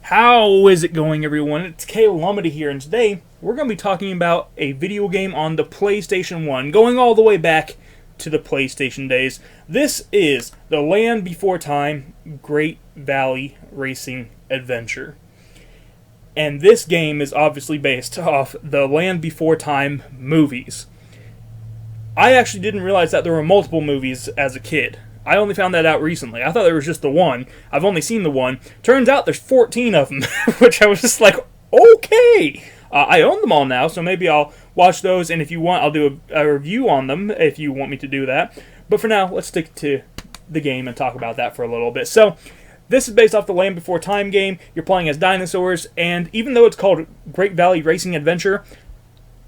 How is it going, everyone? It's Lumity here, and today we're going to be talking about a video game on the PlayStation 1, going all the way back to the PlayStation days. This is The Land Before Time Great Valley Racing Adventure. And this game is obviously based off the Land Before Time movies. I actually didn't realize that there were multiple movies as a kid. I only found that out recently. I thought there was just the one. I've only seen the one. Turns out there's 14 of them, which I was just like, okay. I own them all now, so maybe I'll watch those, and if you want, I'll do a review on them if you want me to do that. But for now, let's stick to the game and talk about that for a little bit. So, this is based off the Land Before Time game. You're playing as dinosaurs, and even though it's called Great Valley Racing Adventure,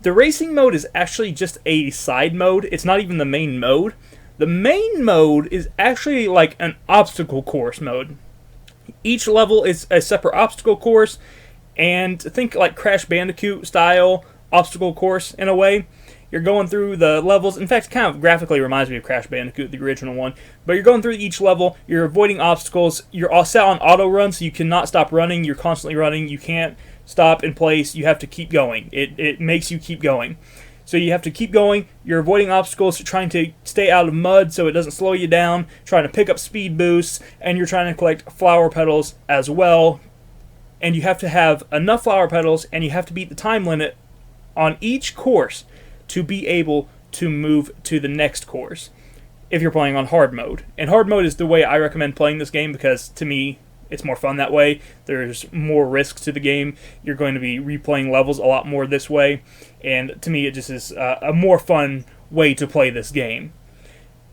the racing mode is actually just a side mode. It's not even the main mode. The main mode is actually like an obstacle course mode. Each level is a separate obstacle course, and think like Crash Bandicoot style obstacle course in a way. You're going through the levels. In fact, it kind of graphically reminds me of Crash Bandicoot, the original one. But you're going through each level, you're avoiding obstacles, you're all set on auto run, so you cannot stop running, you're constantly running, you can't stop in place, you have to keep going. It makes you keep going. So you have to keep going, you're avoiding obstacles, trying to stay out of mud so it doesn't slow you down, trying to pick up speed boosts, and you're trying to collect flower petals as well. And you have to have enough flower petals, and you have to beat the time limit on each course to be able to move to the next course if you're playing on hard mode. And hard mode is the way I recommend playing this game because, to me, it's more fun that way. There's more risks to the game. You're going to be replaying levels a lot more this way. And to me, it just is a more fun way to play this game.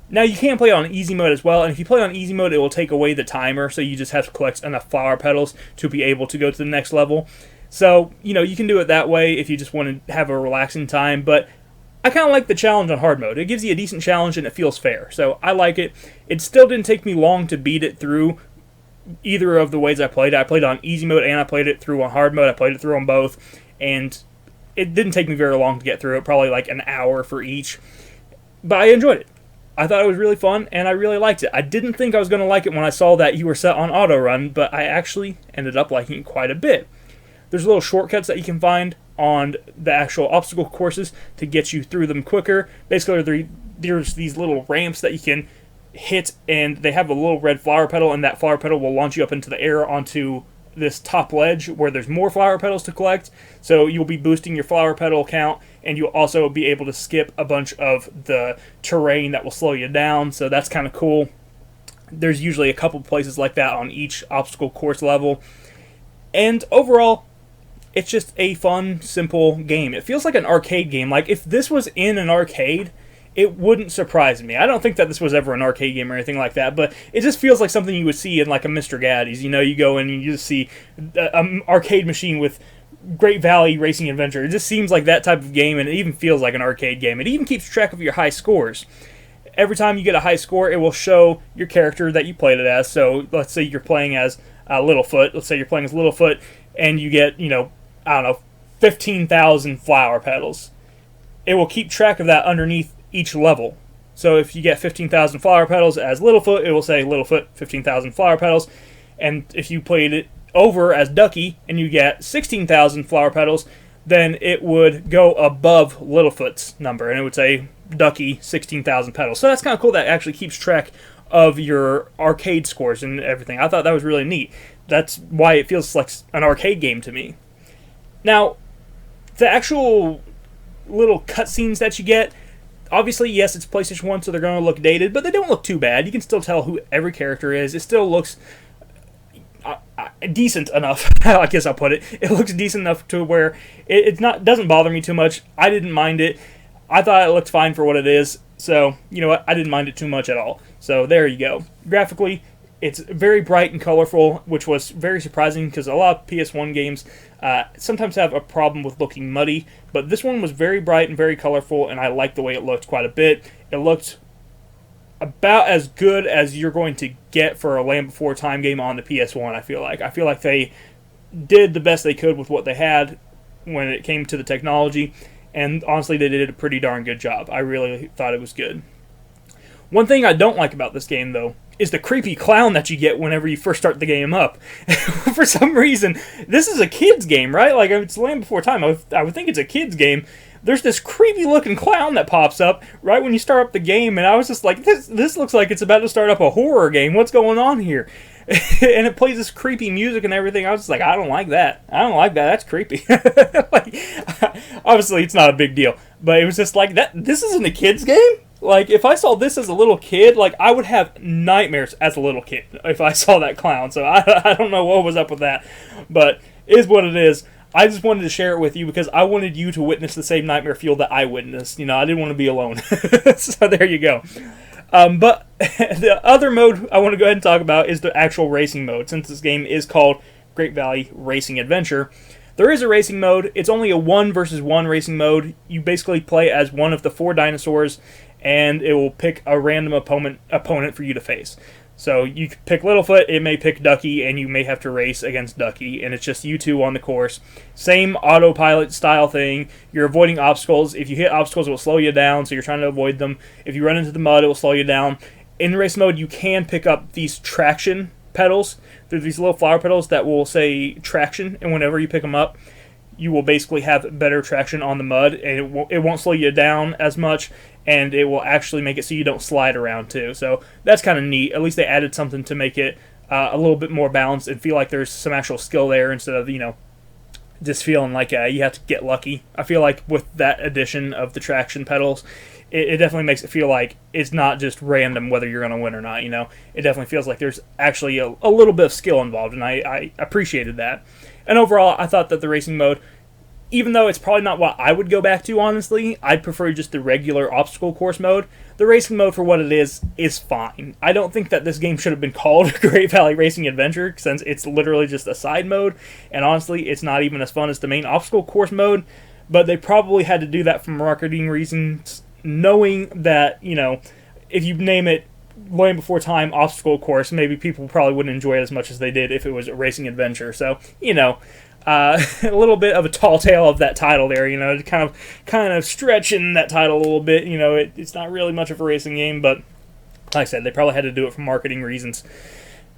Now, you can play on easy mode as well. And if you play on easy mode, it will take away the timer. So you just have to collect enough flower petals to be able to go to the next level. So, you can do it that way if you just want to have a relaxing time. But I kind of like the challenge on hard mode. It gives you a decent challenge and it feels fair. So I like it. It still didn't take me long to beat it through either of the ways I played it. I played on easy mode and I played it through on hard mode. I played it through on both, and it didn't take me very long to get through it, probably like an hour for each. But I enjoyed it. I thought it was really fun, and I really liked it. I didn't think I was going to like it when I saw that you were set on auto run, but I actually ended up liking it quite a bit. There's little shortcuts that you can find on the actual obstacle courses to get you through them quicker. Basically, there's these little ramps that you can hit, and they have a little red flower petal, and that flower petal will launch you up into the air onto this top ledge where there's more flower petals to collect. So you'll be boosting your flower petal count, and you'll also be able to skip a bunch of the terrain that will slow you down. So that's kind of cool. There's usually a couple places like that on each obstacle course level. And overall, it's just a fun, simple game. It feels like an arcade game. Like, if this was in an arcade, it wouldn't surprise me. I don't think that this was ever an arcade game or anything like that, but it just feels like something you would see in like a Mr. Gaddy's. You go in and you just see an arcade machine with Great Valley Racing Adventure. It just seems like that type of game, and it even feels like an arcade game. It even keeps track of your high scores. Every time you get a high score, it will show your character that you played it as. So let's say you're playing as Littlefoot. Let's say you're playing as Littlefoot, and you get, 15,000 flower petals. It will keep track of that underneath each level. So if you get 15,000 flower petals as Littlefoot, it will say Littlefoot 15,000 flower petals. And if you played it over as Ducky and you get 16,000 flower petals, then it would go above Littlefoot's number, and it would say Ducky 16,000 petals. So that's kind of cool. That actually keeps track of your arcade scores and everything. I thought that was really neat. That's why it feels like an arcade game to me. Now, the actual little cutscenes that you get, obviously, yes, it's PlayStation 1, so they're going to look dated, but they don't look too bad. You can still tell who every character is. It still looks decent enough, I guess I'll put it. It looks decent enough to where it doesn't bother me too much. I didn't mind it. I thought it looked fine for what it is, so, you know what, I didn't mind it too much at all. So there you go. Graphically, it's very bright and colorful, which was very surprising because a lot of PS1 games sometimes have a problem with looking muddy, but this one was very bright and very colorful, and I liked the way it looked quite a bit. It looked about as good as you're going to get for a Land Before Time game on the PS1, I feel like. I feel like they did the best they could with what they had when it came to the technology, and honestly, they did a pretty darn good job. I really thought it was good. One thing I don't like about this game, though, is the creepy clown that you get whenever you first start the game up. For some reason, this is a kid's game, right? Like, it's Land Before Time. I would think it's a kid's game. There's this creepy looking clown that pops up right when you start up the game, and I was just like, this looks like it's about to start up a horror game. What's going on here? And it plays this creepy music and everything. I was just like, I don't like that. I don't like that. That's creepy. Like, obviously, it's not a big deal, but it was just like, this isn't a kid's game? Like, if I saw this as a little kid, like, I would have nightmares as a little kid if I saw that clown. So I don't know what was up with that, but it is what it is. I just wanted to share it with you because I wanted you to witness the same nightmare feel that I witnessed. You know, I didn't want to be alone. So there you go. But the other mode I want to go ahead and talk about is the actual racing mode. Since this game is called Great Valley Racing Adventure, there is a racing mode. It's only a 1 versus 1 racing mode. You basically play as one of the 4 dinosaurs, and it will pick a random opponent for you to face. So you pick Littlefoot, it may pick Ducky, and you may have to race against Ducky, and it's just you two on the course. Same autopilot style thing. You're avoiding obstacles. If you hit obstacles, it will slow you down, so you're trying to avoid them. If you run into the mud, it will slow you down. In race mode, you can pick up these traction pedals. There's these little flower pedals that will say traction, and whenever you pick them up, you will basically have better traction on the mud, and it won't slow you down as much, and it will actually make it so you don't slide around too. So that's kind of neat. At least they added something to make it a little bit more balanced and feel like there's some actual skill there instead of, you know, just feeling like you have to get lucky. I feel like with that addition of the traction pedals, it definitely makes it feel like it's not just random whether you're going to win or not, you know. It definitely feels like there's actually a little bit of skill involved, and I appreciated that. And overall, I thought that the racing mode, even though it's probably not what I would go back to, honestly, I'd prefer just the regular obstacle course mode. The racing mode, for what it is fine. I don't think that this game should have been called Great Valley Racing Adventure, since it's literally just a side mode, and honestly, it's not even as fun as the main obstacle course mode, but they probably had to do that for marketing reasons, knowing that, you know, if you name it Land Before Time obstacle course, maybe people probably wouldn't enjoy it as much as they did if it was a racing adventure. So, you know, a little bit of a tall tale of that title there, you know, kind of stretching that title a little bit. You know, it's not really much of a racing game, but like I said, they probably had to do it for marketing reasons.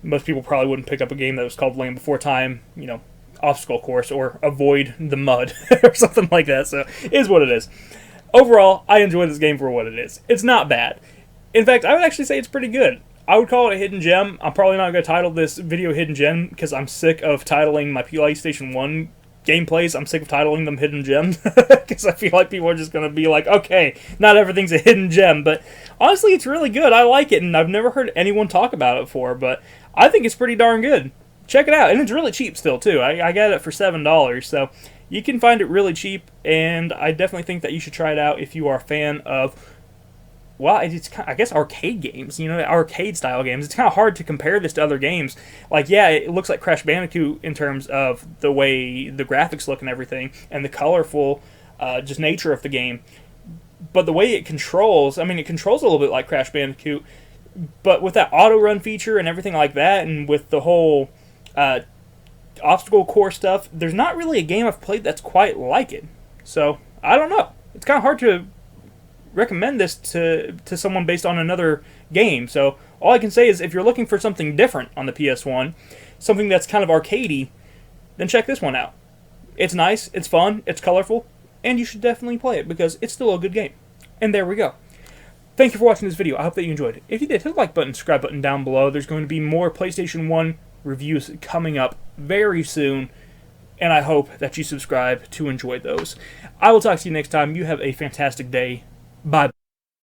Most people probably wouldn't pick up a game that was called Land Before Time, you know, obstacle course, or avoid the mud or something like that. So it is what it is. Overall, I enjoy this game for what it is. It's not bad. In fact, I would actually say it's pretty good. I would call it a hidden gem. I'm probably not going to title this video Hidden Gem because I'm sick of titling my PlayStation 1 gameplays. I'm sick of titling them Hidden Gems because I feel like people are just going to be like, okay, not everything's a hidden gem. But honestly, it's really good. I like it, and I've never heard anyone talk about it before, but I think it's pretty darn good. Check it out. And it's really cheap still, too. I got it for $7, so you can find it really cheap, and I definitely think that you should try it out if you are a fan of, well, it's kind of, I guess, arcade games, you know, arcade-style games. It's kind of hard to compare this to other games. Like, yeah, it looks like Crash Bandicoot in terms of the way the graphics look and everything, and the colorful just nature of the game. But the way it controls, I mean, it controls a little bit like Crash Bandicoot, but with that auto-run feature and everything like that, and with the whole obstacle course stuff, there's not really a game I've played that's quite like it. So, I don't know. It's kind of hard to recommend this to someone based on another game. So all I can say is if you're looking for something different on the PS1, something that's kind of arcadey, then check this one out. It's nice, it's fun, it's colorful, and you should definitely play it because it's still a good game. And there we go. Thank you for watching this video. I hope that you enjoyed it. If you did, hit the like button, subscribe button down below. There's going to be more PlayStation 1 reviews coming up very soon, and I hope that you subscribe to enjoy those. I will talk to you next time. You have a fantastic day. Bye.